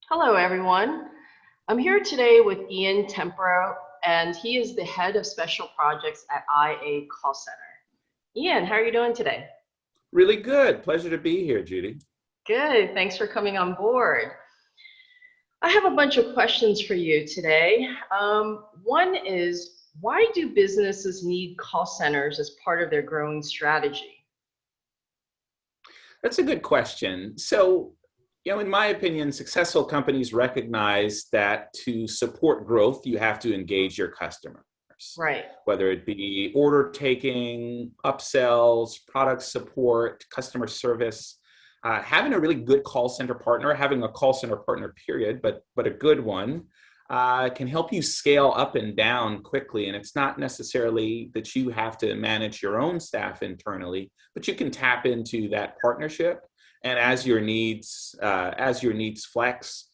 Hello, everyone. I'm here today with Ian Tempro, and he is the head of special projects at IA Call Center. Ian, how are you doing today? Really good. Pleasure to be here, Judy. Good. Thanks for coming on board. I have a bunch of questions for you today. One is, why do businesses need call centers as part of their growing strategy? That's a good question. In my opinion, successful companies recognize that to support growth, you have to engage your customers, Right. whether it be order taking, upsells, product support, customer service. Having a really good call center partner, having a call center partner, period, but a good one, can help you scale up and down quickly. And it's not necessarily that you have to manage your own staff internally, but you can tap into that partnership. And as your needs flex,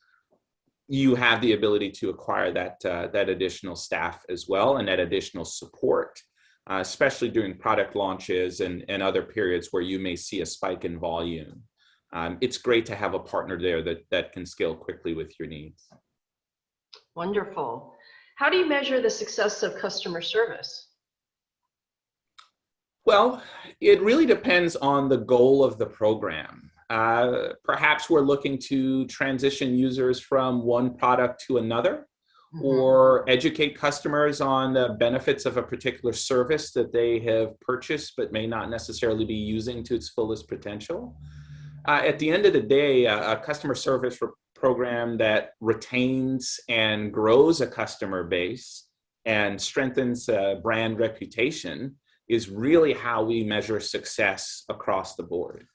you have the ability to acquire that additional staff as well and that additional support, especially during product launches and other periods where you may see a spike in volume. It's great to have a partner there that can scale quickly with your needs. Wonderful. How do you measure the success of customer service? Well, it really depends on the goal of the program. Perhaps we're looking to transition users from one product to another, Mhm. or educate customers on the benefits of a particular service that they have purchased but may not necessarily be using to its fullest potential. At the end of the day, a customer service program that retains and grows a customer base and strengthens brand reputation is really how we measure success across the board.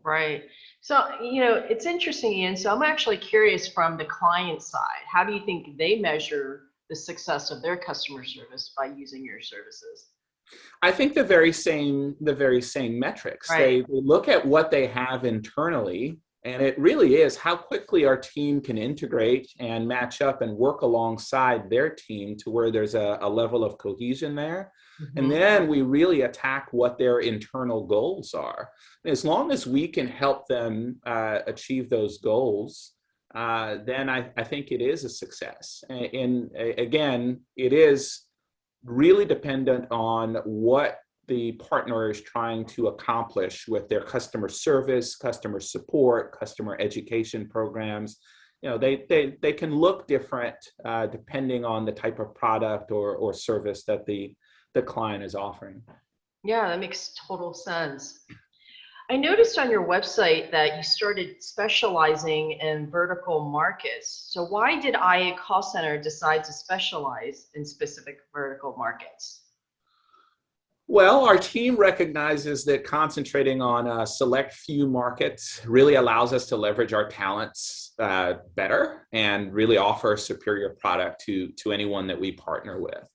Right. So, it's interesting, Ian. So I'm actually curious from the client side. How do you think they measure the success of their customer service by using your services? I think the very same metrics. Right. They look at what they have internally, and it really is how quickly our team can integrate and match up and work alongside their team to where there's a level of cohesion there. And Hmm. then we really attack what their internal goals are. And as long as we can help them achieve those goals, then I think it is a success. And again, it is really dependent on what the partner is trying to accomplish with their customer service, customer support, customer education programs. They can look different depending on the type of product or service that the client is offering. Yeah, that makes total sense. I noticed on your website that you started specializing in vertical markets. So why did IA Call Center decide to specialize in specific vertical markets? Well, our team recognizes that concentrating on a select few markets really allows us to leverage our talents better and really offer a superior product to anyone that we partner with.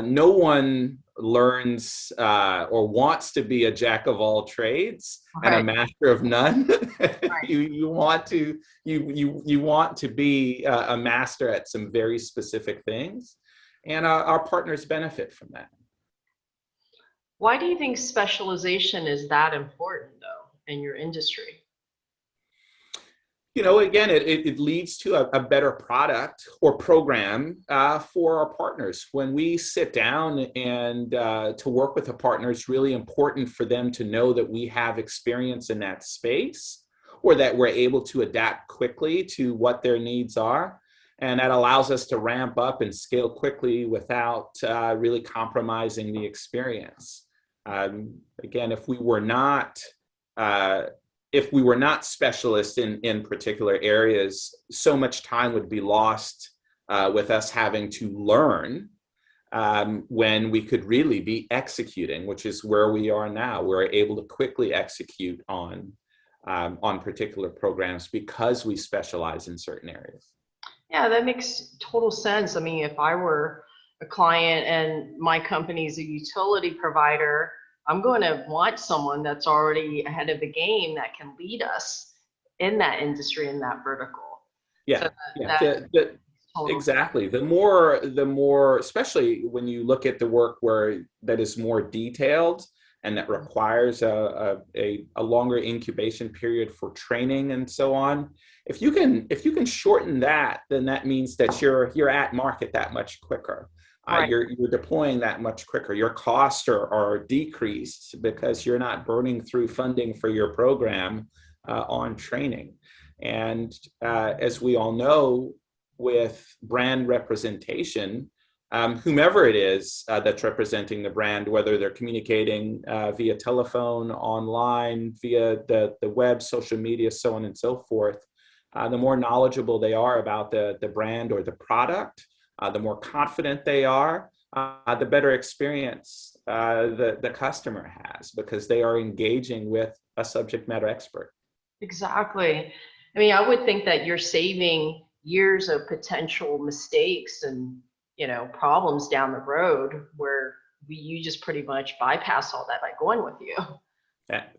No one learns or wants to be a jack of all trades and a Right. master of none. Right. You want to be a master at some very specific things, and our partners benefit from that. Why do you think specialization is that important, though, in your industry? Again, it leads to a better product or program for our partners. When we sit down and to work with a partner, it's really important for them to know that we have experience in that space, or that we're able to adapt quickly to what their needs are. And that allows us to ramp up and scale quickly without really compromising the experience. Again, uh, if we were not specialists in particular areas, so much time would be lost with us having to learn when we could really be executing, which is where we are now. We're able to quickly execute on particular programs because we specialize in certain areas. Yeah, that makes total sense. I mean, if I were a client and my company's a utility provider, I'm going to want someone that's already ahead of the game that can lead us in that industry, in that vertical. So Yeah, yeah. that makes total sense. Exactly. The more, especially when you look at the work where that is more detailed, and that requires a longer incubation period for training and so on. If you can shorten that, then that means that you're at market that much quicker. Right. You're deploying that much quicker. Your costs are decreased because you're not burning through funding for your program on training. And as we all know, with brand representation, whomever it is that's representing the brand, whether they're communicating via telephone, online, via the web, social media, so on and so forth, the more knowledgeable they are about the brand or the product, the more confident they are, the better experience the customer has, because they are engaging with a subject matter expert. Exactly. I mean, I would think that you're saving years of potential mistakes and, problems down the road where you just pretty much bypass all that by going with you.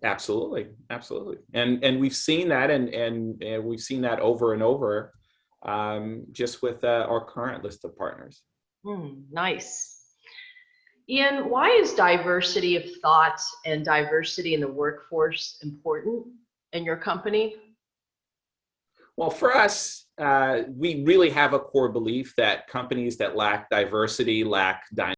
Absolutely, absolutely, and we've seen that, and we've seen that over and over, just with our current list of partners. Nice. Ian, why is diversity of thought and diversity in the workforce important in your company? Well, for us, we really have a core belief that companies that lack diversity lack dynamism.